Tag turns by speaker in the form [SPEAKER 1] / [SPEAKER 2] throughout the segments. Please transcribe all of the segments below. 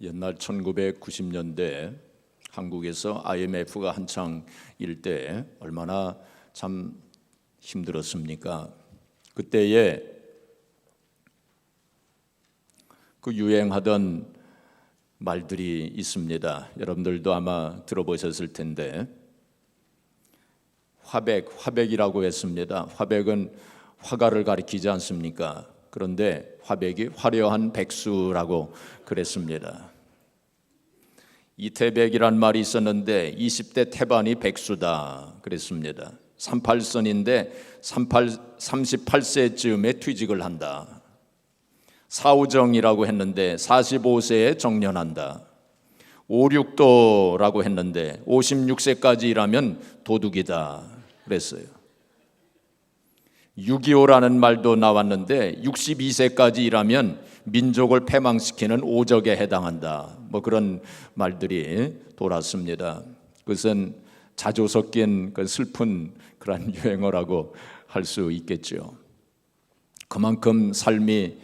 [SPEAKER 1] 옛날 1990년대 한국에서 IMF가 한창일 때 얼마나 참 힘들었습니까? 그때에 그 유행하던 말들이 있습니다. 여러분들도 아마 들어보셨을 텐데 화백이라고 했습니다. 화백은 화가를 가리키지 않습니까? 그런데 화백이 화려한 백수라고 그랬습니다. 이태백이란 말이 있었는데 20대 태반이 백수다 그랬습니다. 38선인데 38세쯤에 퇴직을 한다. 사우정이라고 했는데 45세에 정년한다. 5,6도라고 했는데 56세까지 일하면 도둑이다 그랬어요. 6.25라는 말도 나왔는데 62세까지 일하면 민족을 패망시키는 오적에 해당한다. 뭐 그런 말들이 돌았습니다. 그것은 자조 섞인 그 슬픈 그런 유행어라고 할 수 있겠죠. 그만큼 삶이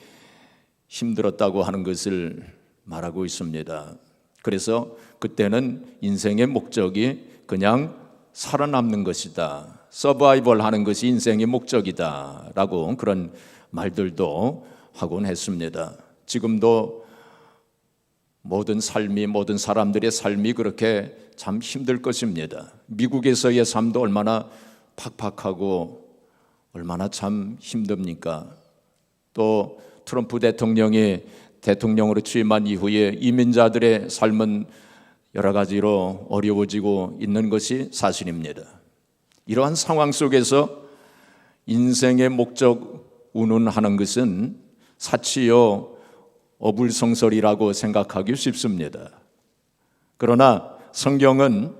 [SPEAKER 1] 힘들었다고 하는 것을 말하고 있습니다. 그래서 그때는 인생의 목적이 그냥 살아남는 것이다. 서바이벌 하는 것이 인생의 목적이다 라고 그런 말들도 하곤 했습니다. 지금도 모든 사람들의 삶이 그렇게 참 힘들 것입니다. 미국에서의 삶도 얼마나 팍팍하고 얼마나 참 힘듭니까? 또 트럼프 대통령이 대통령으로 취임한 이후에 이민자들의 삶은 여러 가지로 어려워지고 있는 것이 사실입니다. 이러한 상황 속에서 인생의 목적 운운하는 것은 사치요 어불성설이라고 생각하기 쉽습니다. 그러나 성경은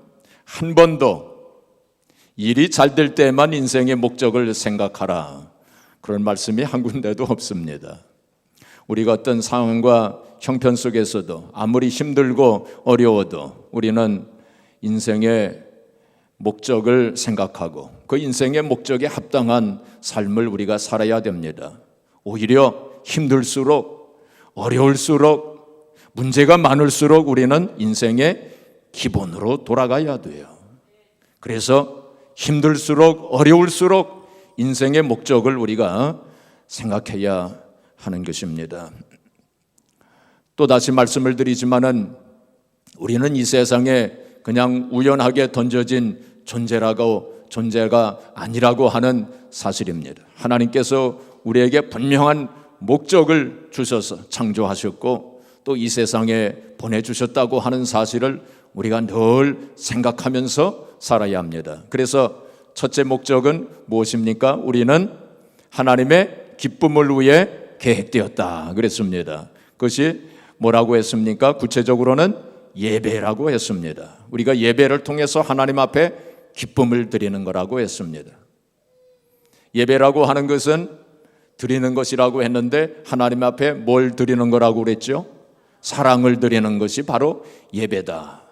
[SPEAKER 1] 한 번도 일이 잘 될 때만 인생의 목적을 생각하라 그런 말씀이 한 군데도 없습니다. 우리가 어떤 상황과 형편 속에서도 아무리 힘들고 어려워도 우리는 인생의 목적을 생각하고 그 인생의 목적에 합당한 삶을 우리가 살아야 됩니다. 오히려 힘들수록 어려울수록 문제가 많을수록 우리는 인생의 기본으로 돌아가야 돼요. 그래서 힘들수록 어려울수록 인생의 목적을 우리가 생각해야 하는 것입니다. 또 다시 말씀을 드리지만은 우리는 이 세상에 그냥 우연하게 던져진 존재가 아니라고 하는 사실입니다. 하나님께서 우리에게 분명한 목적을 주셔서 창조하셨고 또 이 세상에 보내주셨다고 하는 사실을 우리가 늘 생각하면서 살아야 합니다. 그래서 첫째 목적은 무엇입니까? 우리는 하나님의 기쁨을 위해 계획되었다 그랬습니다. 그것이 뭐라고 했습니까? 구체적으로는 예배라고 했습니다. 우리가 예배를 통해서 하나님 앞에 기쁨을 드리는 거라고 했습니다. 예배라고 하는 것은 드리는 것이라고 했는데 하나님 앞에 뭘 드리는 거라고 그랬죠? 사랑을 드리는 것이 바로 예배다.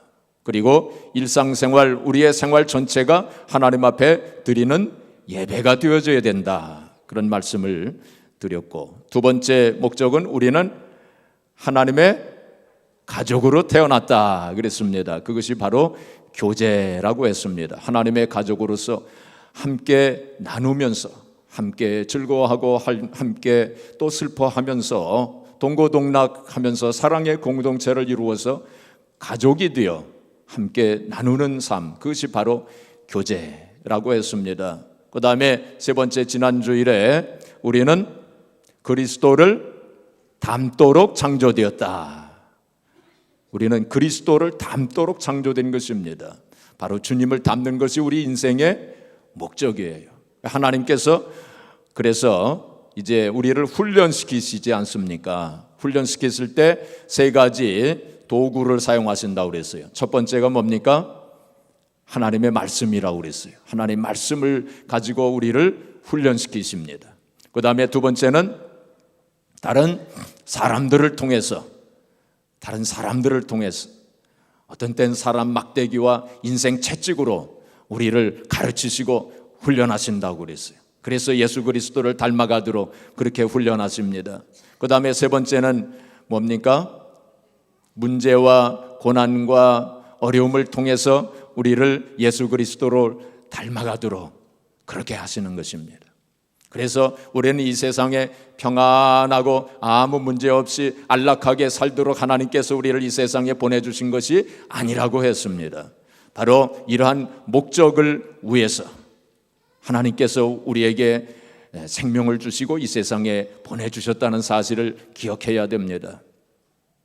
[SPEAKER 1] 그리고 일상생활, 우리의 생활 전체가 하나님 앞에 드리는 예배가 되어져야 된다. 그런 말씀을 드렸고, 두 번째 목적은 우리는 하나님의 가족으로 태어났다 그랬습니다. 그것이 바로 교제라고 했습니다. 하나님의 가족으로서 함께 나누면서 함께 즐거워하고 함께 또 슬퍼하면서 동고동락하면서 사랑의 공동체를 이루어서 가족이 되어 함께 나누는 삶, 그것이 바로 교제라고 했습니다. 그 다음에 세 번째, 지난주일에 우리는 그리스도를 닮도록 창조되었다. 우리는 그리스도를 닮도록 창조된 것입니다. 바로 주님을 닮는 것이 우리 인생의 목적이에요. 하나님께서 그래서 이제 우리를 훈련시키시지 않습니까? 훈련시켰을 때 세 가지 도구를 사용하신다고 그랬어요. 첫 번째가 뭡니까? 하나님의 말씀이라고 그랬어요. 하나님의 말씀을 가지고 우리를 훈련시키십니다. 그 다음에 두 번째는 다른 사람들을 통해서 어떤 때는 사람 막대기와 인생 채찍으로 우리를 가르치시고 훈련하신다고 그랬어요. 그래서 예수 그리스도를 닮아가도록 그렇게 훈련하십니다. 그 다음에 세 번째는 뭡니까? 문제와 고난과 어려움을 통해서 우리를 예수 그리스도로 닮아가도록 그렇게 하시는 것입니다. 그래서 우리는 이 세상에 평안하고 아무 문제 없이 안락하게 살도록 하나님께서 우리를 이 세상에 보내주신 것이 아니라고 했습니다. 바로 이러한 목적을 위해서 하나님께서 우리에게 생명을 주시고 이 세상에 보내주셨다는 사실을 기억해야 됩니다.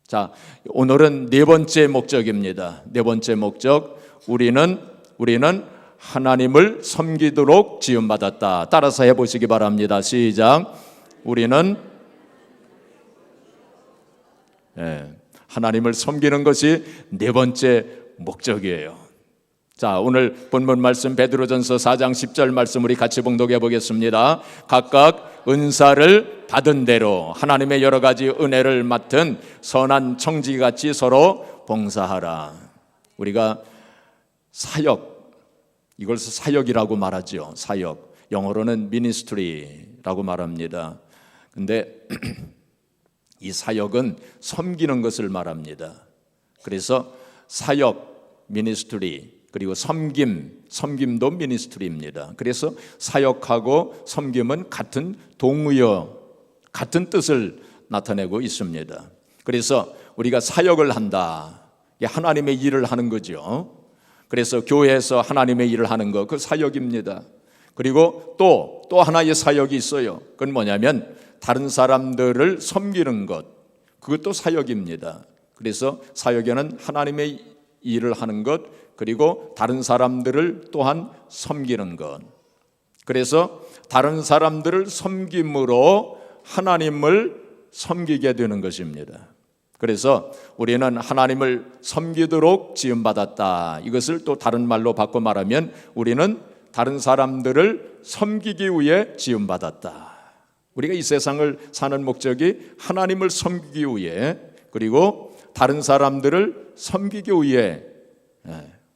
[SPEAKER 1] 자, 오늘은 네 번째 목적입니다. 네 번째 목적, 우리는 하나님을 섬기도록 지음받았다. 따라서 해보시기 바랍니다. 시작. 우리는 하나님을 섬기는 것이 네 번째 목적이에요. 자, 오늘 본문 말씀 베드로전서 4장 10절 말씀 우리 같이 봉독해 보겠습니다. 각각 은사를 받은 대로 하나님의 여러 가지 은혜를 맡은 선한 청지기같이 서로 봉사하라. 우리가 사역, 이걸 사역이라고 말하죠. 사역, 영어로는 ministry라고 말합니다. 근데 이 사역은 섬기는 것을 말합니다. 그래서 사역, ministry, 그리고 섬김도 미니스트리입니다. 그래서 사역하고 섬김은 같은 동의어, 같은 뜻을 나타내고 있습니다. 그래서 우리가 사역을 한다, 하나님의 일을 하는 거죠. 그래서 교회에서 하나님의 일을 하는 거, 그 사역입니다. 그리고 또 하나의 사역이 있어요. 그건 뭐냐면 다른 사람들을 섬기는 것, 그것도 사역입니다. 그래서 사역에는 하나님의 일을 하는 것, 그리고 다른 사람들을 또한 섬기는 것. 그래서 다른 사람들을 섬김으로 하나님을 섬기게 되는 것입니다. 그래서 우리는 하나님을 섬기도록 지음받았다. 이것을 또 다른 말로 바꿔 말하면 우리는 다른 사람들을 섬기기 위해 지음받았다. 우리가 이 세상을 사는 목적이 하나님을 섬기기 위해, 그리고 다른 사람들을 섬기기 위해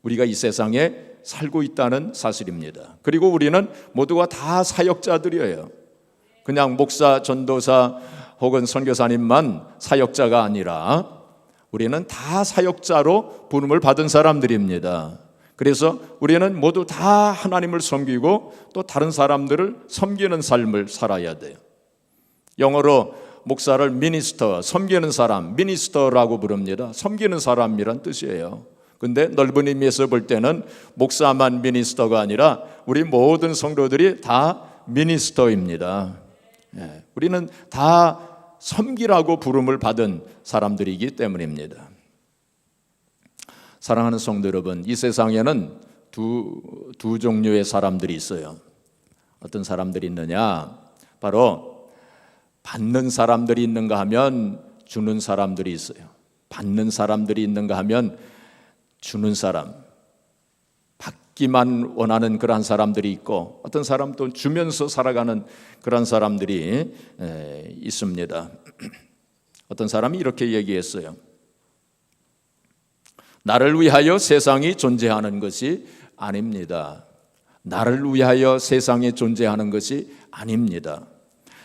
[SPEAKER 1] 우리가 이 세상에 살고 있다는 사실입니다. 그리고 우리는 모두가 다 사역자들이에요. 그냥 목사, 전도사 혹은 선교사님만 사역자가 아니라 우리는 다 사역자로 부름을 받은 사람들입니다. 그래서 우리는 모두 다 하나님을 섬기고 또 다른 사람들을 섬기는 삶을 살아야 돼요. 영어로 목사를 미니스터, 섬기는 사람, 미니스터라고 부릅니다. 섬기는 사람이란 뜻이에요. 근데 넓은 의미에서 볼 때는 목사만 미니스터가 아니라 우리 모든 성도들이 다 미니스터입니다. 우리는 다 섬기라고 부름을 받은 사람들이기 때문입니다. 사랑하는 성도 여러분, 이 세상에는 두 종류의 사람들이 있어요. 어떤 사람들이 있느냐? 바로 받는 사람들이 있는가 하면 주는 사람들이 있어요. 받는 사람들이 있는가 하면 주는 사람, 받기만 원하는 그러한 사람들이 있고, 어떤 사람 또 주면서 살아가는 그런 사람들이 있습니다. 어떤 사람이 이렇게 얘기했어요. 나를 위하여 세상이 존재하는 것이 아닙니다. 나를 위하여 세상이 존재하는 것이 아닙니다.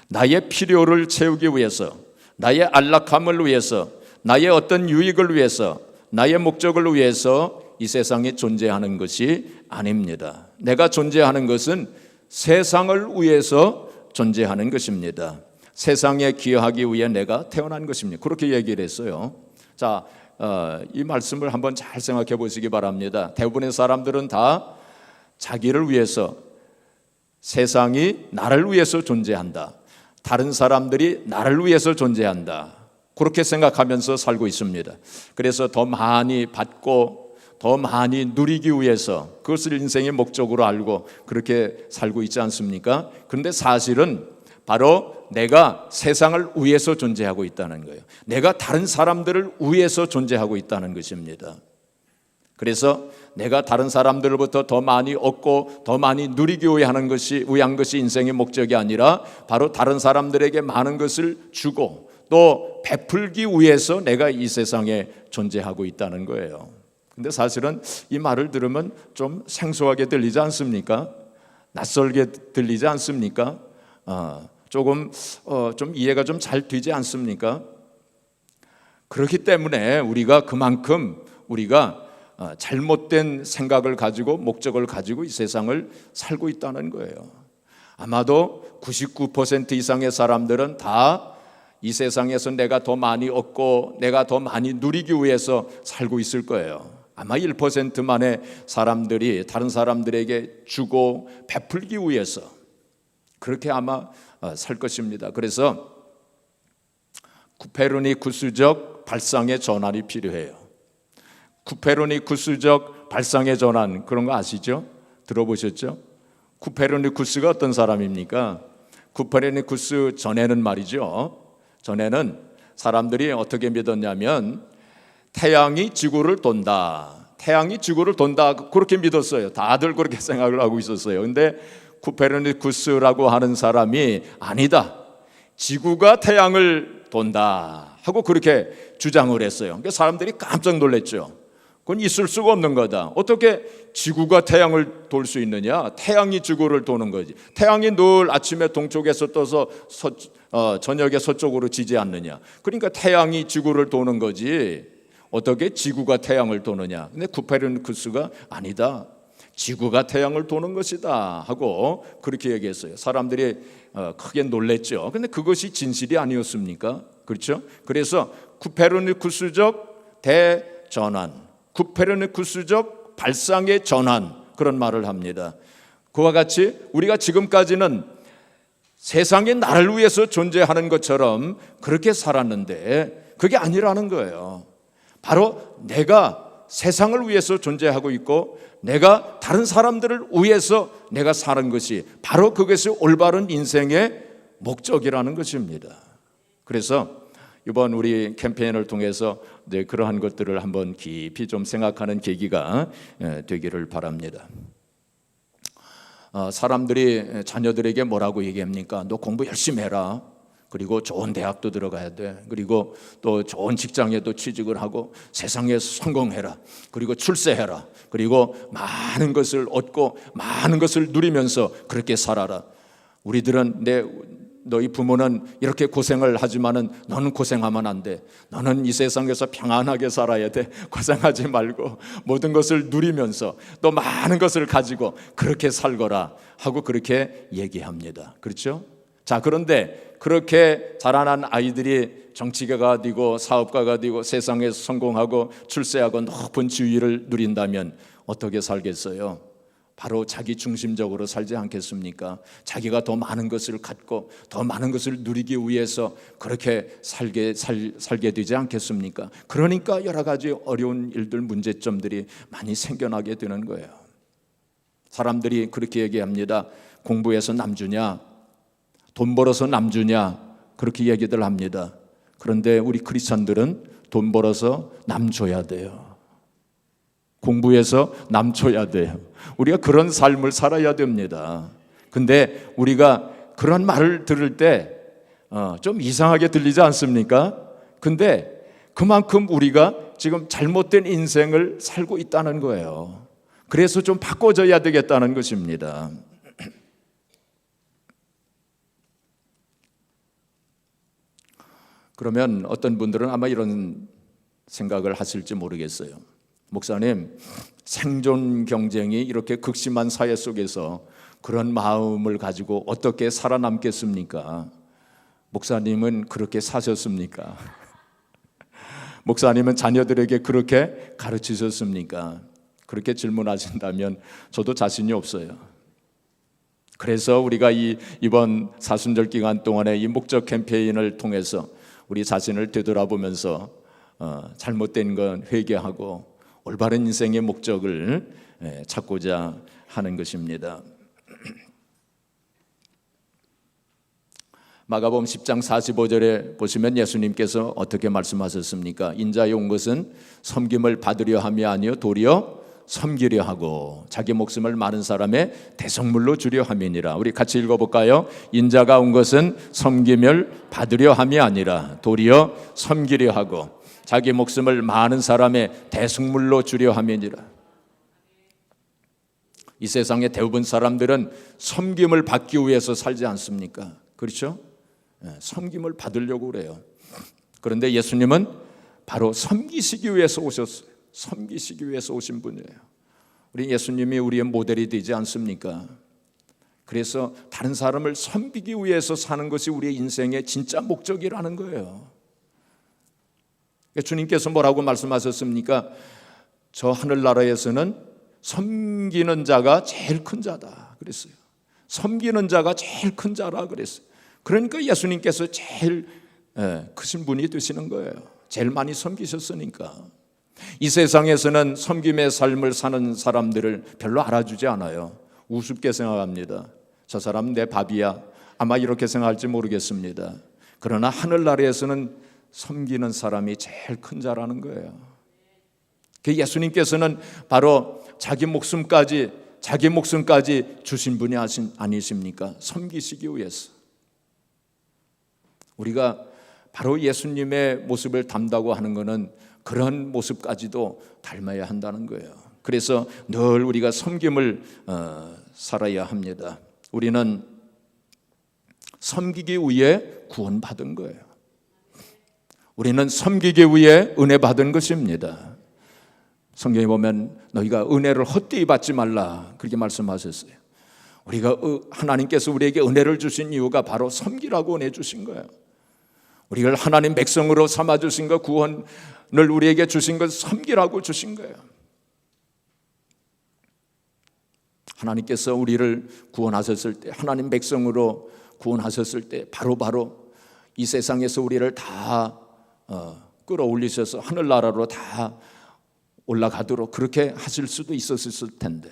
[SPEAKER 1] 나의 필요를 채우기 위해서, 나의 안락함을 위해서, 나의 어떤 유익을 위해서, 나의 목적을 위해서 이 세상에 존재하는 것이 아닙니다. 내가 존재하는 것은 세상을 위해서 존재하는 것입니다. 세상에 기여하기 위해 내가 태어난 것입니다. 그렇게 얘기를 했어요. 자, 이 말씀을 한번 잘 생각해 보시기 바랍니다. 대부분의 사람들은 다 자기를 위해서, 세상이 나를 위해서 존재한다, 다른 사람들이 나를 위해서 존재한다, 그렇게 생각하면서 살고 있습니다. 그래서 더 많이 받고 더 많이 누리기 위해서 그것을 인생의 목적으로 알고 그렇게 살고 있지 않습니까? 그런데 사실은 바로 내가 세상을 위해서 존재하고 있다는 거예요. 내가 다른 사람들을 위해서 존재하고 있다는 것입니다. 그래서 내가 다른 사람들로부터 더 많이 얻고 더 많이 누리기 위한 것이 인생의 목적이 아니라 바로 다른 사람들에게 많은 것을 주고 또 베풀기 위해서 내가 이 세상에 존재하고 있다는 거예요. 근데 사실은 이 말을 들으면 좀 생소하게 들리지 않습니까? 낯설게 들리지 않습니까? 좀 이해가 좀 잘 되지 않습니까? 그렇기 때문에 우리가 그만큼 우리가 잘못된 생각을 가지고 목적을 가지고 이 세상을 살고 있다는 거예요. 아마도 99% 이상의 사람들은 다 이 세상에서 내가 더 많이 얻고 내가 더 많이 누리기 위해서 살고 있을 거예요. 아마 1%만의 사람들이 다른 사람들에게 주고 베풀기 위해서 그렇게 아마 살 것입니다. 그래서 쿠페르니쿠스적 발상의 전환이 필요해요. 쿠페르니쿠스적 발상의 전환, 그런 거 아시죠? 들어보셨죠? 쿠페르니쿠스가 어떤 사람입니까? 쿠페르니쿠스 전에는 말이죠. 전에는 사람들이 어떻게 믿었냐면 태양이 지구를 돈다. 태양이 지구를 돈다. 그렇게 믿었어요. 다들 그렇게 생각을 하고 있었어요. 근데 쿠페르니쿠스라고 하는 사람이 아니다. 지구가 태양을 돈다 하고 그렇게 주장을 했어요. 그러니까 사람들이 깜짝 놀랐죠. 그건 있을 수가 없는 거다. 어떻게 지구가 태양을 돌 수 있느냐? 태양이 지구를 도는 거지. 태양이 늘 아침에 동쪽에서 떠서 저녁에 서쪽으로 지지 않느냐? 그러니까 태양이 지구를 도는 거지. 어떻게 지구가 태양을 도느냐? 근데 쿠페르니쿠스가 아니다. 지구가 태양을 도는 것이다 하고 그렇게 얘기했어요. 사람들이 크게 놀랬죠. 근데 그것이 진실이 아니었습니까? 그렇죠? 그래서 쿠페르니쿠스적 대전환, 쿠페르니쿠스적 발상의 전환, 그런 말을 합니다. 그와 같이 우리가 지금까지는 세상이 나를 위해서 존재하는 것처럼 그렇게 살았는데 그게 아니라는 거예요. 바로 내가 세상을 위해서 존재하고 있고 내가 다른 사람들을 위해서 내가 사는 것이 바로 그것이 올바른 인생의 목적이라는 것입니다. 그래서 이번 우리 캠페인을 통해서 그러한 것들을 한번 깊이 좀 생각하는 계기가 되기를 바랍니다. 사람들이 자녀들에게 뭐라고 얘기합니까? 너 공부 열심히 해라. 그리고 좋은 대학도 들어가야 돼. 그리고 또 좋은 직장에도 취직을 하고 세상에서 성공해라. 그리고 출세해라. 그리고 많은 것을 얻고 많은 것을 누리면서 그렇게 살아라. 우리들은 너희 부모는 이렇게 고생을 하지만은 너는 고생하면 안 돼. 너는 이 세상에서 평안하게 살아야 돼. 고생하지 말고 모든 것을 누리면서 또 많은 것을 가지고 그렇게 살거라 하고 그렇게 얘기합니다. 그렇죠? 자, 그런데 그렇게 자라난 아이들이 정치가가 되고 사업가가 되고 세상에서 성공하고 출세하고 높은 지위를 누린다면 어떻게 살겠어요? 바로 자기 중심적으로 살지 않겠습니까? 자기가 더 많은 것을 갖고 더 많은 것을 누리기 위해서 그렇게 살게 되지 않겠습니까? 그러니까 여러 가지 어려운 일들, 문제점들이 많이 생겨나게 되는 거예요. 사람들이 그렇게 얘기합니다. 공부해서 남주냐? 돈 벌어서 남주냐? 그렇게 얘기들 합니다. 그런데 우리 크리스천들은 돈 벌어서 남 줘야 돼요. 공부해서 남 줘야 돼요. 우리가 그런 삶을 살아야 됩니다. 근데 우리가 그런 말을 들을 때 좀 이상하게 들리지 않습니까? 근데 그만큼 우리가 지금 잘못된 인생을 살고 있다는 거예요. 그래서 좀 바꿔줘야 되겠다는 것입니다. 그러면 어떤 분들은 아마 이런 생각을 하실지 모르겠어요. 목사님, 생존 경쟁이 이렇게 극심한 사회 속에서 그런 마음을 가지고 어떻게 살아남겠습니까? 목사님은 그렇게 사셨습니까? 목사님은 자녀들에게 그렇게 가르치셨습니까? 그렇게 질문하신다면 저도 자신이 없어요. 그래서 우리가 이번 사순절 기간 동안에 이 목적 캠페인을 통해서 우리 자신을 되돌아보면서 잘못된 건 회개하고 올바른 인생의 목적을 찾고자 하는 것입니다. 마가복음 10장 45절에 보시면 예수님께서 어떻게 말씀하셨습니까? 인자에 온 것은 섬김을 받으려 함이 아니요 도리어 섬기려 하고 자기 목숨을 많은 사람의 대성물로 주려 함이니라. 우리 같이 읽어볼까요? 인자가 온 것은 섬김을 받으려 함이 아니라 도리어 섬기려 하고 자기 목숨을 많은 사람의 대성물로 주려 함이니라. 이 세상의 대부분 사람들은 섬김을 받기 위해서 살지 않습니까? 그렇죠? 섬김을 받으려고 그래요. 그런데 예수님은 바로 섬기시기 위해서 오셨어요. 섬기시기 위해서 오신 분이에요. 우리 예수님이 우리의 모델이 되지 않습니까? 그래서 다른 사람을 섬기기 위해서 사는 것이 우리의 인생의 진짜 목적이라는 거예요. 주님께서 뭐라고 말씀하셨습니까? 저 하늘나라에서는 섬기는 자가 제일 큰 자다 그랬어요. 섬기는 자가 제일 큰 자라 그랬어요. 그러니까 예수님께서 제일 크신 분이 되시는 거예요. 제일 많이 섬기셨으니까. 이 세상에서는 섬김의 삶을 사는 사람들을 별로 알아주지 않아요. 우습게 생각합니다. 저 사람 내 밥이야. 아마 이렇게 생각할지 모르겠습니다. 그러나 하늘나라에서는 섬기는 사람이 제일 큰 자라는 거예요. 예수님께서는 바로 자기 목숨까지 주신 분이 아니십니까? 섬기시기 위해서. 우리가 바로 예수님의 모습을 닮다고 하는 것은 그런 모습까지도 닮아야 한다는 거예요. 그래서 늘 우리가 섬김을 살아야 합니다. 우리는 섬기기 위해 구원받은 거예요. 우리는 섬기기 위해 은혜 받은 것입니다. 성경에 보면 너희가 은혜를 헛되이 받지 말라 그렇게 말씀하셨어요. 우리가 하나님께서 우리에게 은혜를 주신 이유가 바로 섬기라고 은혜 주신 거예요. 우리를 하나님 백성으로 삼아 주신 것, 구원을 우리에게 주신 것 섬기라고 주신 거예요. 하나님께서 우리를 구원하셨을 때, 하나님 백성으로 구원하셨을 때 바로 이 세상에서 우리를 다 끌어올리셔서 하늘나라로 다 올라가도록 그렇게 하실 수도 있었을 텐데,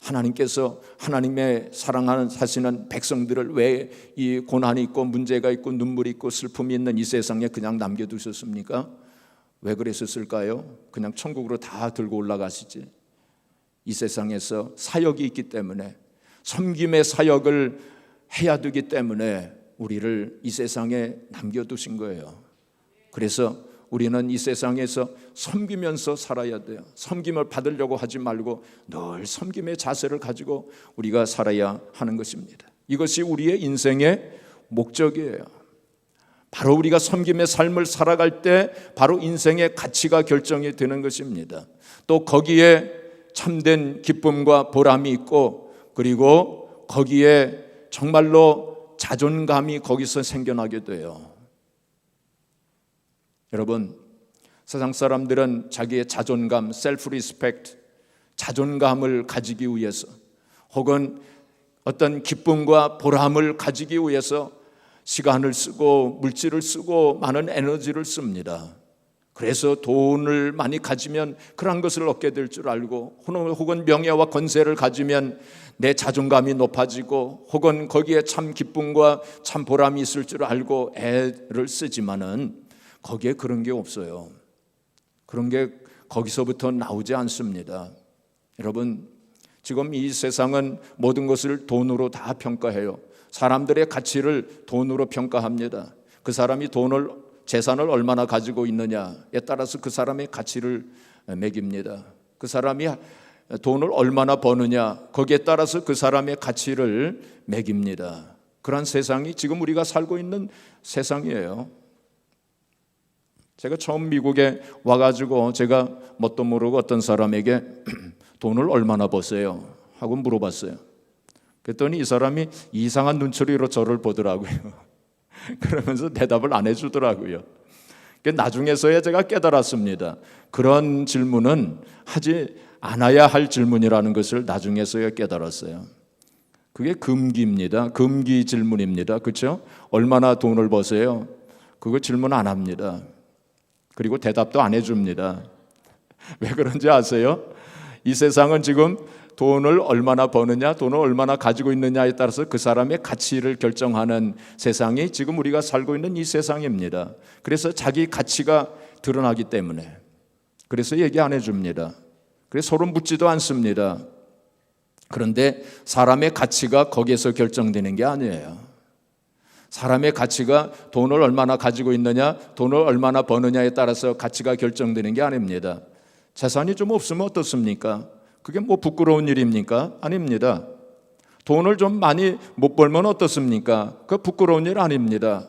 [SPEAKER 1] 하나님께서 하나님의 사랑하시는 백성들을 왜 이 고난이 있고 문제가 있고 눈물이 있고 슬픔이 있는 이 세상에 그냥 남겨두셨습니까? 왜 그랬었을까요? 그냥 천국으로 다 들고 올라가시지. 이 세상에서 사역이 있기 때문에, 섬김의 사역을 해야 되기 때문에 우리를 이 세상에 남겨두신 거예요. 그래서 우리는 이 세상에서 섬기면서 살아야 돼요. 섬김을 받으려고 하지 말고 늘 섬김의 자세를 가지고 우리가 살아야 하는 것입니다. 이것이 우리의 인생의 목적이에요. 바로 우리가 섬김의 삶을 살아갈 때 바로 인생의 가치가 결정이 되는 것입니다. 또 거기에 참된 기쁨과 보람이 있고, 그리고 거기에 정말로 자존감이 거기서 생겨나게 돼요. 여러분, 세상 사람들은 자기의 자존감, 셀프 리스펙트, 자존감을 가지기 위해서, 혹은 어떤 기쁨과 보람을 가지기 위해서 시간을 쓰고 물질을 쓰고 많은 에너지를 씁니다. 그래서 돈을 많이 가지면 그런 것을 얻게 될 줄 알고, 혹은 명예와 권세를 가지면 내 자존감이 높아지고, 혹은 거기에 참 기쁨과 참 보람이 있을 줄 알고 애를 쓰지만은 거기에 그런 게 없어요. 그런 게 거기서부터 나오지 않습니다. 여러분, 지금 이 세상은 모든 것을 돈으로 다 평가해요. 사람들의 가치를 돈으로 평가합니다. 그 사람이 재산을 얼마나 가지고 있느냐에 따라서 그 사람의 가치를 매깁니다. 그 사람이 돈을 얼마나 버느냐, 거기에 따라서 그 사람의 가치를 매깁니다. 그런 세상이 지금 우리가 살고 있는 세상이에요. 제가 처음 미국에 와가지고 제가 뭣도 모르고 어떤 사람에게 돈을 얼마나 버세요? 하고 물어봤어요. 그랬더니 이 사람이 이상한 눈초리로 저를 보더라고요. 그러면서 대답을 안 해주더라고요. 나중에서야 제가 깨달았습니다. 그런 질문은 하지 않아야 할 질문이라는 것을 나중에서야 깨달았어요. 그게 금기입니다. 금기 질문입니다. 그렇죠? 얼마나 돈을 버세요? 그거 질문 안 합니다. 그리고 대답도 안 해줍니다. 왜 그런지 아세요? 이 세상은 지금 돈을 얼마나 버느냐, 돈을 얼마나 가지고 있느냐에 따라서 그 사람의 가치를 결정하는 세상이 지금 우리가 살고 있는 이 세상입니다. 그래서 자기 가치가 드러나기 때문에, 그래서 얘기 안 해줍니다. 그래서 서로 묻지도 않습니다. 그런데 사람의 가치가 거기에서 결정되는 게 아니에요. 사람의 가치가 돈을 얼마나 가지고 있느냐, 돈을 얼마나 버느냐에 따라서 가치가 결정되는 게 아닙니다. 재산이 좀 없으면 어떻습니까? 그게 뭐 부끄러운 일입니까? 아닙니다. 돈을 좀 많이 못 벌면 어떻습니까? 그 부끄러운 일 아닙니다.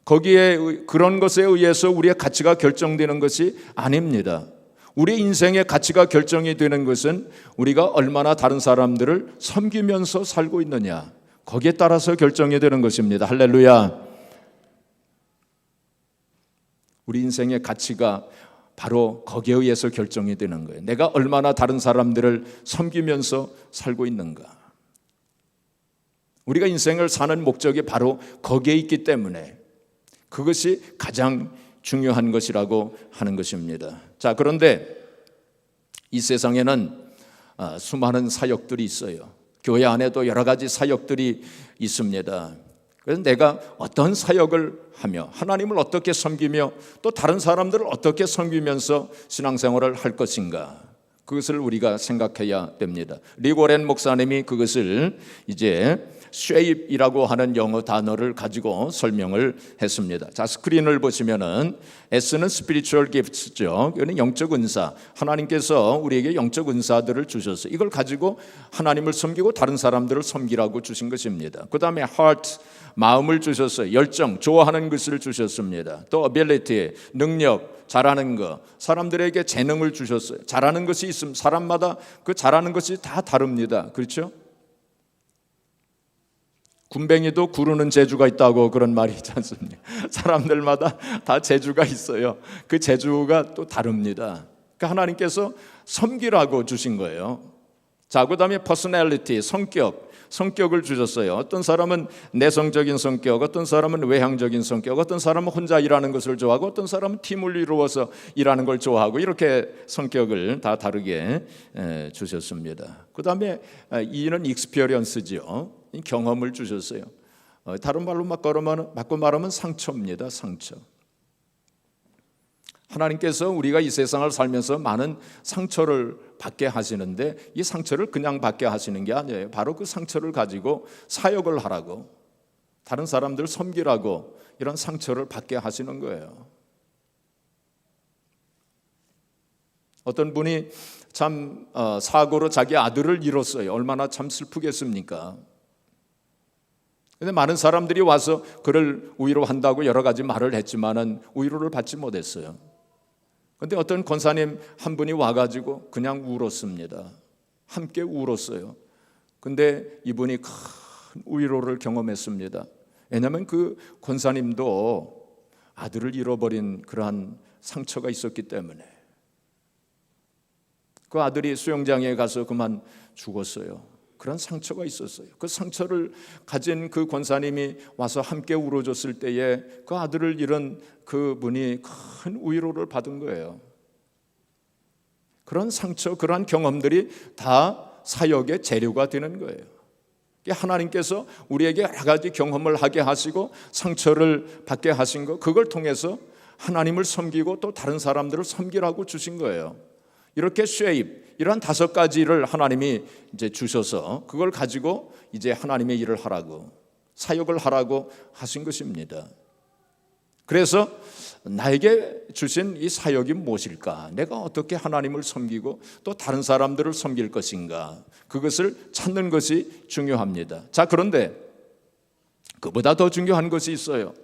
[SPEAKER 1] 거기에 그런 것에 의해서 우리의 가치가 결정되는 것이 아닙니다. 우리 인생의 가치가 결정이 되는 것은 우리가 얼마나 다른 사람들을 섬기면서 살고 있느냐, 거기에 따라서 결정이 되는 것입니다. 할렐루야. 우리 인생의 가치가 바로 거기에 의해서 결정이 되는 거예요. 내가 얼마나 다른 사람들을 섬기면서 살고 있는가. 우리가 인생을 사는 목적이 바로 거기에 있기 때문에 그것이 가장 중요한 것이라고 하는 것입니다. 자, 그런데 이 세상에는 수많은 사역들이 있어요. 교회 안에도 여러 가지 사역들이 있습니다. 그래서 내가 어떤 사역을 하며 하나님을 어떻게 섬기며 또 다른 사람들을 어떻게 섬기면서 신앙생활을 할 것인가, 그것을 우리가 생각해야 됩니다. 리고렌 목사님이 그것을 이제 shape이라고 하는 영어 단어를 가지고 설명을 했습니다. 자, 스크린을 보시면은 S는 spiritual gifts죠. 이거는 영적 은사. 하나님께서 우리에게 영적 은사들을 주셨어요. 이걸 가지고 하나님을 섬기고 다른 사람들을 섬기라고 주신 것입니다. 그 다음에 heart, 마음을 주셨어요. 열정, 좋아하는 것을 주셨습니다. 또 ability, 능력, 잘하는 것, 사람들에게 재능을 주셨어요. 잘하는 것이 있으면 사람마다 그 잘하는 것이 다 다릅니다. 그렇죠? 군뱅이도 구르는 재주가 있다고 그런 말이 있지 않습니까? 사람들마다 다 재주가 있어요. 그 재주가 또 다릅니다. 그러니까 하나님께서 섬기라고 주신 거예요. 자, 그 다음에 personality, 성격을 주셨어요. 어떤 사람은 내성적인 성격, 어떤 사람은 외향적인 성격, 어떤 사람은 혼자 일하는 것을 좋아하고 어떤 사람은 팀을 이루어서 일하는 걸 좋아하고, 이렇게 성격을 다 다르게 주셨습니다. 그 다음에 E는 experience죠. 경험을 주셨어요. 다른 말로 바꿔 말하면 상처입니다. 상처. 하나님께서 우리가 이 세상을 살면서 많은 상처를 받게 하시는데 이 상처를 그냥 받게 하시는 게 아니에요. 바로 그 상처를 가지고 사역을 하라고, 다른 사람들 섬기라고 이런 상처를 받게 하시는 거예요. 어떤 분이 참 사고로 자기 아들을 잃었어요. 얼마나 참 슬프겠습니까? 근데 많은 사람들이 와서 그를 위로한다고 여러 가지 말을 했지만은 위로를 받지 못했어요. 근데 어떤 권사님 한 분이 와가지고 그냥 울었습니다. 함께 울었어요. 근데 이분이 큰 위로를 경험했습니다. 왜냐하면 그 권사님도 아들을 잃어버린 그러한 상처가 있었기 때문에. 그 아들이 수영장에 가서 그만 죽었어요. 그런 상처가 있었어요. 그 상처를 가진 그 권사님이 와서 함께 울어줬을 때에 그 아들을 잃은 그분이 큰 위로를 받은 거예요. 그런 상처, 그러한 경험들이 다 사역의 재료가 되는 거예요. 하나님께서 우리에게 여러 가지 경험을 하게 하시고 상처를 받게 하신 것, 그걸 통해서 하나님을 섬기고 또 다른 사람들을 섬기라고 주신 거예요. 이렇게 쉐입, 이러한 5가지를 하나님이 이제 주셔서 그걸 가지고 이제 하나님의 일을 하라고, 사역을 하라고 하신 것입니다. 그래서 나에게 주신 이 사역이 무엇일까? 내가 어떻게 하나님을 섬기고 또 다른 사람들을 섬길 것인가? 그것을 찾는 것이 중요합니다. 자, 그런데 그보다 더 중요한 것이 있어요.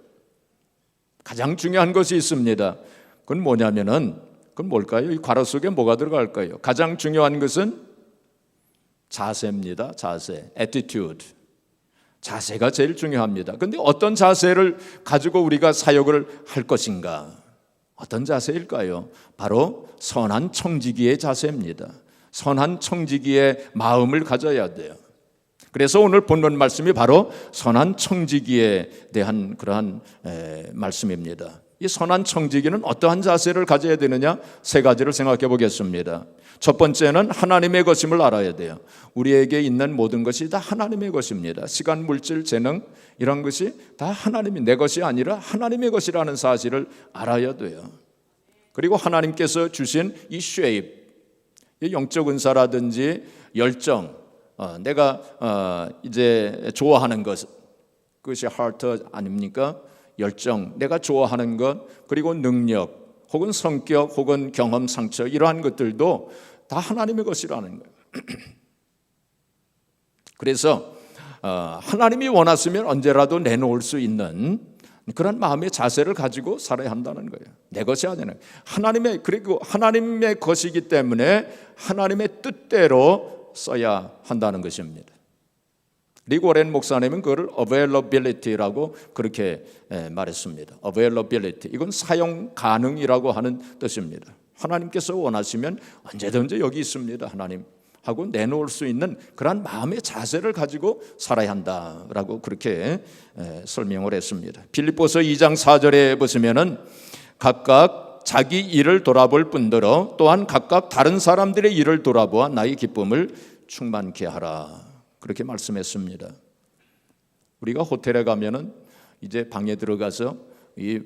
[SPEAKER 1] 가장 중요한 것이 있습니다. 그건 뭐냐면은, 그건 뭘까요? 이 괄호 속에 뭐가 들어갈까요? 가장 중요한 것은 자세입니다. 자세, attitude. 자세가 제일 중요합니다. 그런데 어떤 자세를 가지고 우리가 사역을 할 것인가? 어떤 자세일까요? 바로 선한 청지기의 자세입니다. 선한 청지기의 마음을 가져야 돼요. 그래서 오늘 본문 말씀이 바로 선한 청지기에 대한 그러한 말씀입니다. 이 선한 청지기는 어떠한 자세를 가져야 되느냐? 3가지를 생각해 보겠습니다. 첫 번째는 하나님의 것임을 알아야 돼요. 우리에게 있는 모든 것이 다 하나님의 것입니다. 시간, 물질, 재능 이런 것이 다 하나님이, 내 것이 아니라 하나님의 것이라는 사실을 알아야 돼요. 그리고 하나님께서 주신 이 쉐입, 이 영적 은사라든지 열정, 내가 이제 좋아하는 것, 그것이 하트 아닙니까? 열정, 내가 좋아하는 것, 그리고 능력, 혹은 성격, 혹은 경험, 상처, 이러한 것들도 다 하나님의 것이라는 거예요. 그래서 하나님이 원하시면 언제라도 내놓을 수 있는 그런 마음의 자세를 가지고 살아야 한다는 거예요. 내 것이 아니라 하나님의, 그리고 하나님의 것이기 때문에 하나님의 뜻대로 써야 한다는 것입니다. 리그 워렌 목사님은 그걸 availability라고 그렇게 말했습니다. availability, 이건 사용 가능이라고 하는 뜻입니다. 하나님께서 원하시면 언제든지 여기 있습니다, 하나님 하고 내놓을 수 있는 그러한 마음의 자세를 가지고 살아야 한다라고 그렇게 설명을 했습니다. 빌립보서 2장 4절에 보시면은 각각 자기 일을 돌아볼 뿐더러 또한 각각 다른 사람들의 일을 돌아보아 나의 기쁨을 충만케 하라, 그렇게 말씀했습니다. 우리가 호텔에 가면은 이제 방에 들어가서 이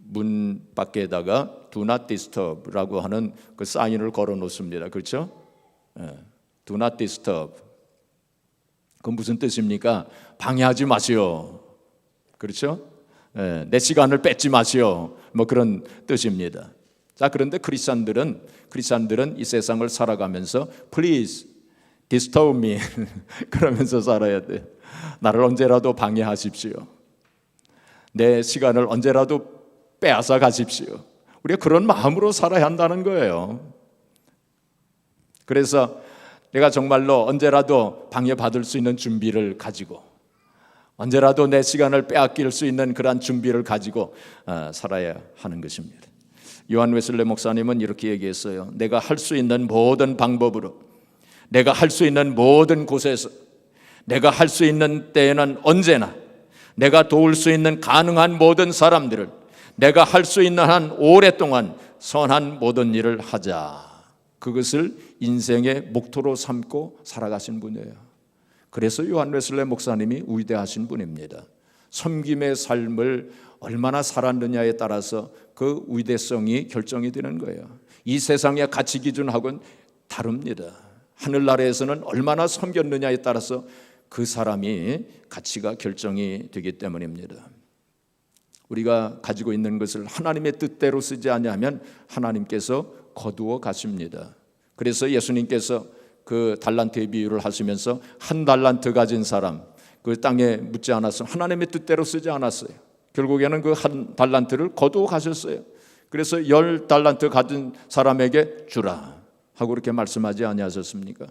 [SPEAKER 1] 문 밖에다가 Do not disturb라고 하는 그 사인을 걸어 놓습니다. 그렇죠? Do not disturb. 그건 무슨 뜻입니까? 방해하지 마시오. 그렇죠? 내 시간을 뺏지 마시오. 뭐 그런 뜻입니다. 자, 그런데 크리스찬들은 이 세상을 살아가면서 Please disturb me 그러면서 살아야 돼. 나를 언제라도 방해하십시오. 내 시간을 언제라도 빼앗아 가십시오. 우리가 그런 마음으로 살아야 한다는 거예요. 그래서 내가 정말로 언제라도 방해받을 수 있는 준비를 가지고, 언제라도 내 시간을 빼앗길 수 있는 그러한 준비를 가지고 살아야 하는 것입니다. 요한 웨슬레 목사님은 이렇게 얘기했어요. 내가 할 수 있는 모든 방법으로, 내가 할 수 있는 모든 곳에서, 내가 할 수 있는 때에는 언제나 내가 도울 수 있는 가능한 모든 사람들을 내가 할 수 있는 한 오랫동안 선한 모든 일을 하자, 그것을 인생의 목표로 삼고 살아가신 분이에요. 그래서 요한 웨슬레 목사님이 위대하신 분입니다. 섬김의 삶을 얼마나 살았느냐에 따라서 그 위대성이 결정이 되는 거예요. 이 세상의 가치 기준하고는 다릅니다. 하늘나라에서는 얼마나 섬겼느냐에 따라서 그 사람이 가치가 결정이 되기 때문입니다. 우리가 가지고 있는 것을 하나님의 뜻대로 쓰지 않으면 하나님께서 거두어 가십니다. 그래서 예수님께서 그 달란트의 비유를 하시면서 한 달란트 가진 사람, 그 땅에 묻지 않았어요. 하나님의 뜻대로 쓰지 않았어요. 결국에는 그 한 달란트를 거두어 가셨어요. 그래서 10달란트 가진 사람에게 주라 하고 그렇게 말씀하지 아니하셨습니까?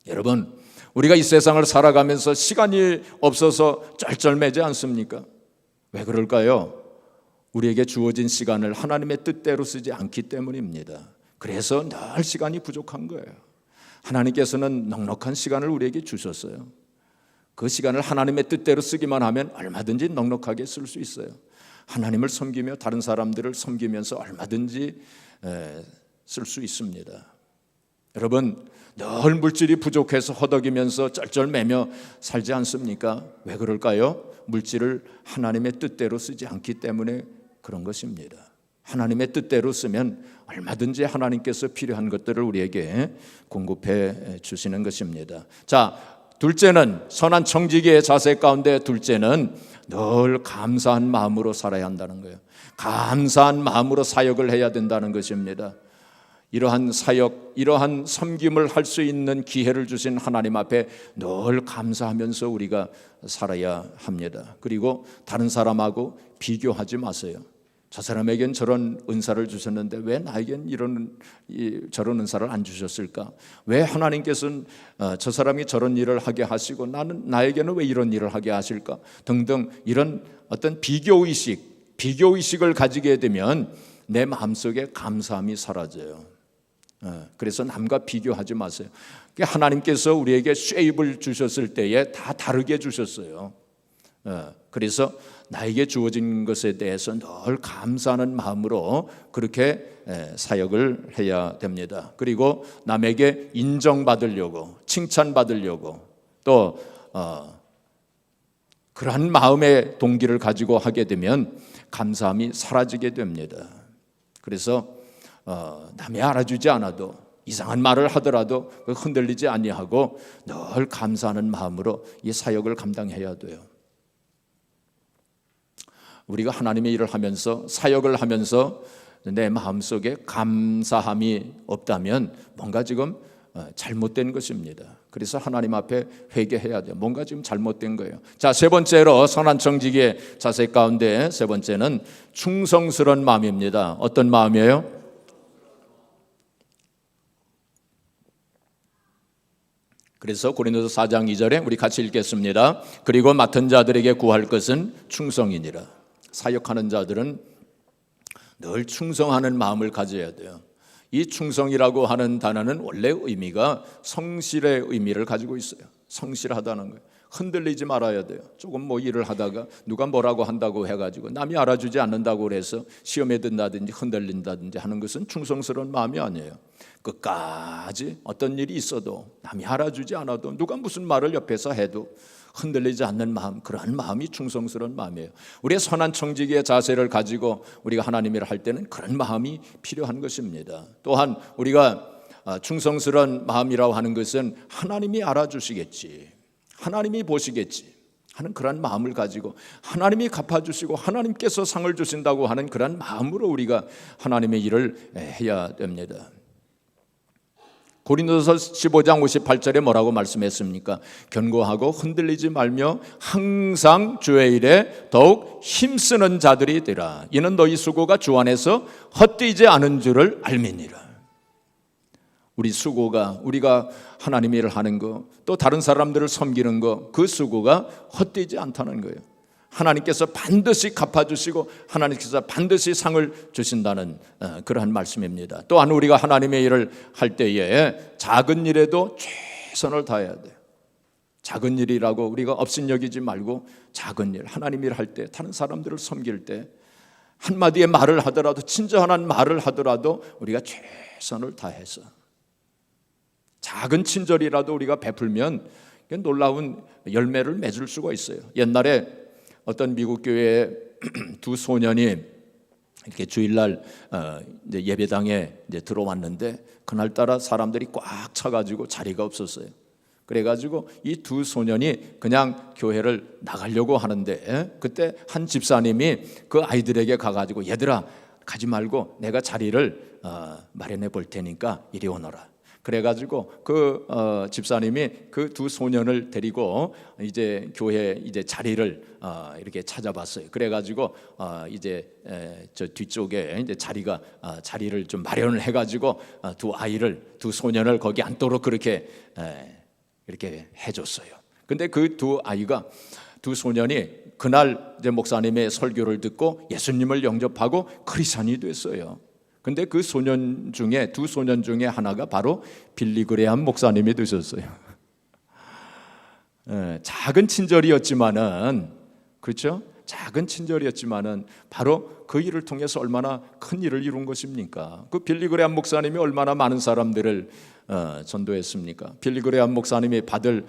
[SPEAKER 1] 여러분, 우리가 이 세상을 살아가면서 시간이 없어서 쩔쩔매지 않습니까? 왜 그럴까요? 우리에게 주어진 시간을 하나님의 뜻대로 쓰지 않기 때문입니다. 그래서 늘 시간이 부족한 거예요. 하나님께서는 넉넉한 시간을 우리에게 주셨어요. 그 시간을 하나님의 뜻대로 쓰기만 하면 얼마든지 넉넉하게 쓸 수 있어요. 하나님을 섬기며 다른 사람들을 섬기면서 얼마든지 쓸 수 있습니다. 여러분, 늘 물질이 부족해서 허덕이면서 쩔쩔매며 살지 않습니까? 왜 그럴까요? 물질을 하나님의 뜻대로 쓰지 않기 때문에 그런 것입니다. 하나님의 뜻대로 쓰면 얼마든지 하나님께서 필요한 것들을 우리에게 공급해 주시는 것입니다. 자, 둘째는 선한 청지기의 자세 가운데 둘째는 늘 감사한 마음으로 살아야 한다는 거예요. 감사한 마음으로 사역을 해야 된다는 것입니다. 이러한 사역, 이러한 섬김을 할 수 있는 기회를 주신 하나님 앞에 늘 감사하면서 우리가 살아야 합니다. 그리고 다른 사람하고 비교하지 마세요. 저 사람에겐 저런 은사를 주셨는데 왜 나에겐 저런 은사를 안 주셨을까? 왜 하나님께서는 저 사람이 저런 일을 하게 하시고 나에게는 왜 이런 일을 하게 하실까? 등등 이런 어떤 비교의식을 가지게 되면 내 마음속에 감사함이 사라져요. 그래서 남과 비교하지 마세요. 하나님께서 우리에게 쉐입을 주셨을 때에 다 다르게 주셨어요. 그래서 나에게 주어진 것에 대해서 늘 감사하는 마음으로 그렇게 사역을 해야 됩니다. 그리고 남에게 인정받으려고, 칭찬받으려고 또 그러한 마음의 동기를 가지고 하게 되면 감사함이 사라지게 됩니다. 그래서 남이 알아주지 않아도, 이상한 말을 하더라도 흔들리지 아니하고 늘 감사하는 마음으로 이 사역을 감당해야 돼요. 우리가 하나님의 일을 하면서, 사역을 하면서 내 마음속에 감사함이 없다면 뭔가 지금 잘못된 것입니다. 그래서 하나님 앞에 회개해야 돼요. 뭔가 지금 잘못된 거예요. 자, 세 번째로 선한 청지기의 자세 가운데 세 번째는 충성스러운 마음입니다. 어떤 마음이에요? 그래서 고린도서 4장 2절에 우리 같이 읽겠습니다. 그리고 맡은 자들에게 구할 것은 충성이니라. 사역하는 자들은 늘 충성하는 마음을 가져야 돼요. 이 충성이라고 하는 단어는 원래 의미가 성실의 의미를 가지고 있어요. 성실하다는 거예요. 흔들리지 말아야 돼요. 조금 뭐 일을 하다가 누가 뭐라고 한다고 해가지고 남이 알아주지 않는다고 그래서 시험에 든다든지 흔들린다든지 하는 것은 충성스러운 마음이 아니에요. 끝까지 어떤 일이 있어도 남이 알아주지 않아도 누가 무슨 말을 옆에서 해도 흔들리지 않는 마음, 그러한 마음이 충성스러운 마음이에요. 우리의 선한 청지기의 자세를 가지고 우리가 하나님 일을 할 때는 그런 마음이 필요한 것입니다. 또한 우리가 충성스러운 마음이라고 하는 것은 하나님이 알아주시겠지, 하나님이 보시겠지 하는 그런 마음을 가지고 하나님이 갚아주시고 하나님께서 상을 주신다고 하는 그런 마음으로 우리가 하나님의 일을 해야 됩니다. 고린도서 15장 58절에 뭐라고 말씀했습니까? 견고하고 흔들리지 말며 항상 주의 일에 더욱 힘쓰는 자들이 되라. 이는 너희 수고가 주 안에서 헛되지 않은 줄을 알미니라. 우리 수고가, 우리가 하나님 일을 하는 거, 또 다른 사람들을 섬기는 거, 그 수고가 헛되지 않다는 거예요. 하나님께서 반드시 갚아주시고 하나님께서 반드시 상을 주신다는 그러한 말씀입니다. 또한 우리가 하나님의 일을 할 때에 작은 일에도 최선을 다해야 돼요. 작은 일이라고 우리가 업신여기지 말고 작은 일, 하나님 일 할 때, 다른 사람들을 섬길 때 한마디의 말을 하더라도, 친절한 말을 하더라도 우리가 최선을 다해서 작은 친절이라도 우리가 베풀면 놀라운 열매를 맺을 수가 있어요. 옛날에 어떤 미국 교회에 두 소년이 이렇게 주일날 이제 예배당에 이제 들어왔는데 그날따라 사람들이 꽉 차가지고 자리가 없었어요. 그래가지고 이 두 소년이 그냥 교회를 나가려고 하는데 그때 한 집사님이 그 아이들에게 가가지고 얘들아 가지 말고 내가 자리를 마련해 볼 테니까 이리 오너라. 그래가지고 그 집사님이 그 두 소년을 데리고 이제 교회 이제 자리를 이렇게 찾아봤어요. 그래가지고 이제 저 뒤쪽에 이제 자리를 좀 마련을 해가지고 두 소년을 거기 앉도록 그렇게 이렇게 해줬어요. 근데 그 두 소년이 그날 이제 목사님의 설교를 듣고 예수님을 영접하고 크리스찬이 됐어요. 근데 그 두 소년 중에 하나가 바로 빌리그레암 목사님이 되셨어요. 작은 친절이었지만은, 그렇죠? 작은 친절이었지만은 바로 그 일을 통해서 얼마나 큰 일을 이룬 것입니까? 그 빌리그레암 목사님이 얼마나 많은 사람들을 전도했습니까? 빌리그레암 목사님이 받을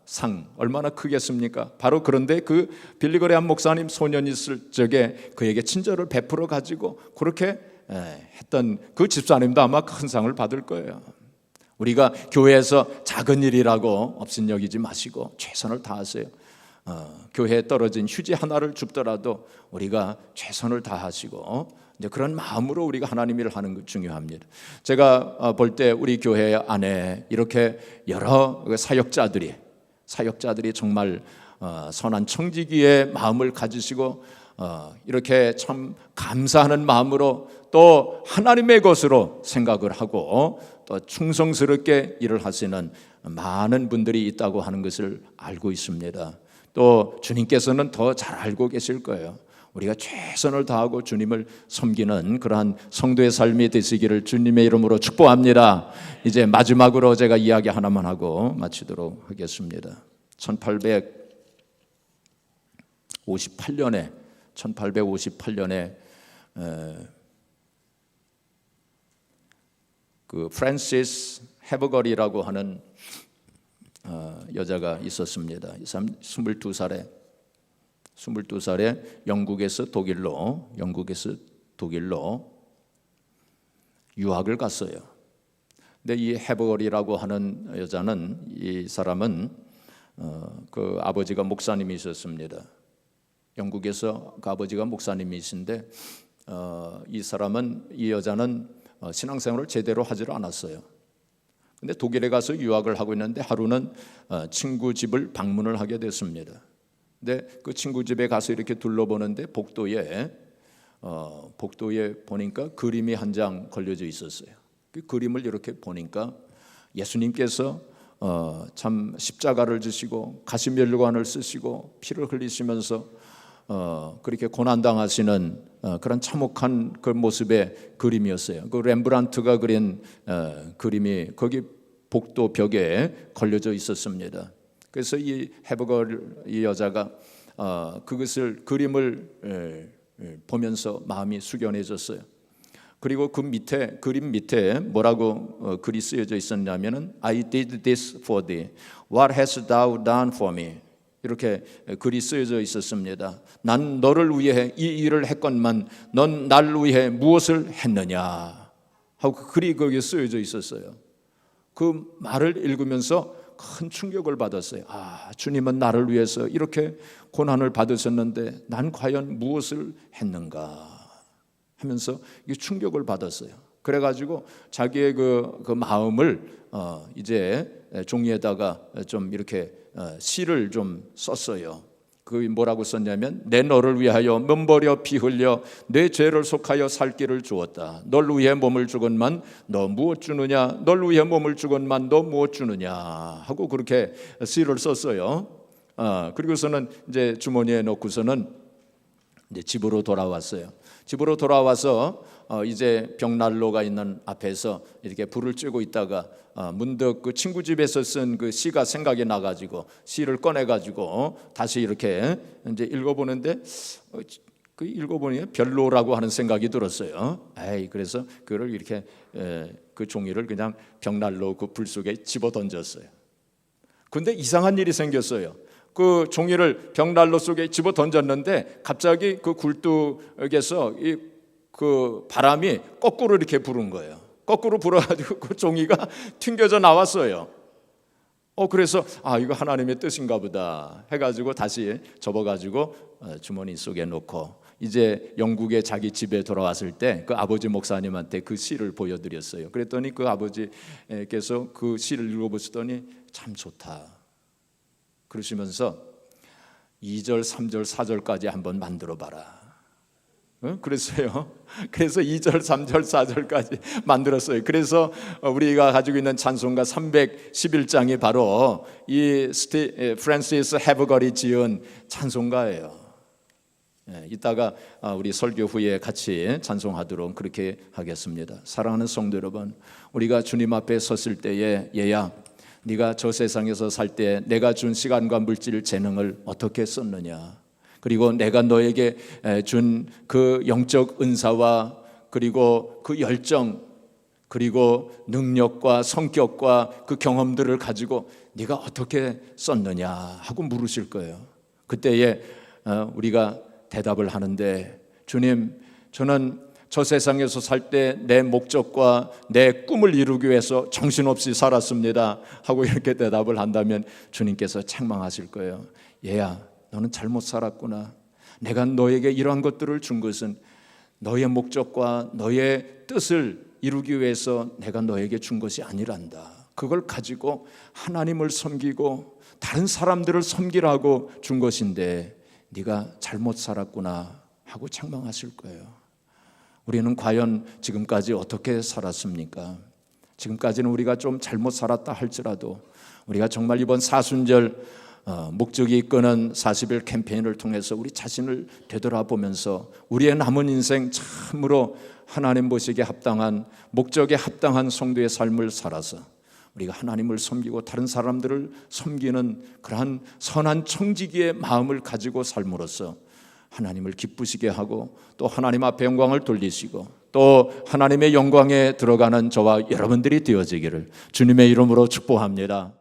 [SPEAKER 1] 상 얼마나 크겠습니까? 바로 그런데 그 빌리그레암 목사님 소년 있을 적에 그에게 친절을 베풀어 가지고 그렇게 했던 그 집사님도 아마 큰 상을 받을 거예요. 우리가 교회에서 작은 일이라고 업신여기지 마시고 최선을 다하세요. 교회에 떨어진 휴지 하나를 줍더라도 우리가 최선을 다하시고 이제 그런 마음으로 우리가 하나님 일을 하는 것 중요합니다. 제가 볼 때 우리 교회 안에 이렇게 여러 사역자들이 정말 선한 청지기의 마음을 가지시고 이렇게 참 감사하는 마음으로 또 하나님의 것으로 생각을 하고 또 충성스럽게 일을 하시는 많은 분들이 있다고 하는 것을 알고 있습니다. 또 주님께서는 더 잘 알고 계실 거예요. 우리가 최선을 다하고 주님을 섬기는 그러한 성도의 삶이 되시기를 주님의 이름으로 축복합니다. 이제 마지막으로 제가 이야기 하나만 하고 마치도록 하겠습니다. 1858년에 그 프랜시스 헤버거리라고 하는 여자가 있었습니다. 이 사람 22살에 영국에서 독일로 유학을 갔어요. 근데 이 헤버거리라고 하는 여자는, 이 사람은 그 아버지가 목사님이셨습니다. 영국에서 그 아버지가 목사님이신데 이 여자는 신앙생활을 제대로 하지를 않았어요. 근데 독일에 가서 유학을 하고 있는데 하루는 친구 집을 방문을 하게 됐습니다. 근데 그 친구 집에 가서 이렇게 둘러보는데 복도에 보니까 그림이 한 장 걸려져 있었어요. 그 그림을 이렇게 보니까 예수님께서 참 십자가를 지시고 가시면류관을 쓰시고 피를 흘리시면서 그렇게 고난당하시는 그런 참혹한 그 모습의 그림이었어요. 그 렘브란트가 그린 그림이 거기 복도 벽에 걸려져 있었습니다. 그래서 이 헤버걸 이 여자가 그것을 그림을 보면서 마음이 숙연해졌어요. 그리고 그 밑에 그림 밑에 뭐라고 글이 쓰여져 있었냐면은 I did this for thee. What hast thou done for me? 이렇게 글이 쓰여져 있었습니다. 난 너를 위해 이 일을 했건만 넌 나를 위해 무엇을 했느냐 하고 그 글이 거기에 쓰여져 있었어요. 그 말을 읽으면서 큰 충격을 받았어요. 주님은 나를 위해서 이렇게 고난을 받으셨는데 난 과연 무엇을 했는가 하면서 이 충격을 받았어요. 그래가지고 자기의 그 마음을 이제 종이에다가 좀 이렇게 시를 좀 썼어요. 그 뭐라고 썼냐면 내 너를 위하여 몸버려 피 흘려 내 죄를 속하여 살 길을 주었다. 널 위해 몸을 주건만 너 무엇 주느냐? 널 위해 몸을 주건만 너 무엇 주느냐? 하고 그렇게 시를 썼어요. 그리고서는 이제 주머니에 넣고서는 이제 집으로 돌아왔어요. 집으로 돌아와서 이제 벽난로가 있는 앞에서 이렇게 불을 쬐고 있다가 문득 그 친구 집에서 쓴 그 시가 생각이 나가지고 시를 꺼내가지고 다시 이렇게 이제 읽어보는데 그 읽어보니 별로라고 하는 생각이 들었어요. 그래서 그걸 이렇게 그 종이를 그냥 벽난로 그 불 속에 집어 던졌어요. 근데 이상한 일이 생겼어요. 그 종이를 벽난로 속에 집어 던졌는데 갑자기 그 굴뚝에서 그 바람이 거꾸로 이렇게 부는 거예요. 거꾸로 불어가지고 그 종이가 튕겨져 나왔어요. 그래서 이거 하나님의 뜻인가 보다 해가지고 다시 접어가지고 주머니 속에 넣고 이제 영국에 자기 집에 돌아왔을 때 그 아버지 목사님한테 그 시를 보여드렸어요. 그랬더니 그 아버지께서 그 시를 읽어보시더니 참 좋다 그러시면서 2절, 3절, 4절까지 한번 만들어봐라. 그랬어요. 그래서 2절, 3절, 4절까지 만들었어요. 그래서 우리가 가지고 있는 찬송가 311장이 바로 이 프랜시스 헤버걸이 지은 찬송가예요. 이따가 우리 설교 후에 같이 찬송하도록 그렇게 하겠습니다. 사랑하는 성도 여러분, 우리가 주님 앞에 섰을 때에 얘야 네가 저 세상에서 살 때 내가 준 시간과 물질 재능을 어떻게 썼느냐, 그리고 내가 너에게 준 그 영적 은사와 그리고 그 열정 그리고 능력과 성격과 그 경험들을 가지고 네가 어떻게 썼느냐 하고 물으실 거예요. 그때에 우리가 대답을 하는데 주님, 저는 저 세상에서 살 때 내 목적과 내 꿈을 이루기 위해서 정신없이 살았습니다 하고 이렇게 대답을 한다면 주님께서 책망하실 거예요. 얘야, 너는 잘못 살았구나. 내가 너에게 이러한 것들을 준 것은 너의 목적과 너의 뜻을 이루기 위해서 내가 너에게 준 것이 아니란다. 그걸 가지고 하나님을 섬기고 다른 사람들을 섬기라고 준 것인데 네가 잘못 살았구나 하고 책망하실 거예요. 우리는 과연 지금까지 어떻게 살았습니까? 지금까지는 우리가 좀 잘못 살았다 할지라도 우리가 정말 이번 사순절 목적이 이끄는 40일 캠페인을 통해서 우리 자신을 되돌아보면서 우리의 남은 인생 참으로 하나님 보시기에 합당한 목적에 합당한 성도의 삶을 살아서 우리가 하나님을 섬기고 다른 사람들을 섬기는 그러한 선한 청지기의 마음을 가지고 삶으로써 하나님을 기쁘시게 하고 또 하나님 앞에 영광을 돌리시고 또 하나님의 영광에 들어가는 저와 여러분들이 되어지기를 주님의 이름으로 축복합니다.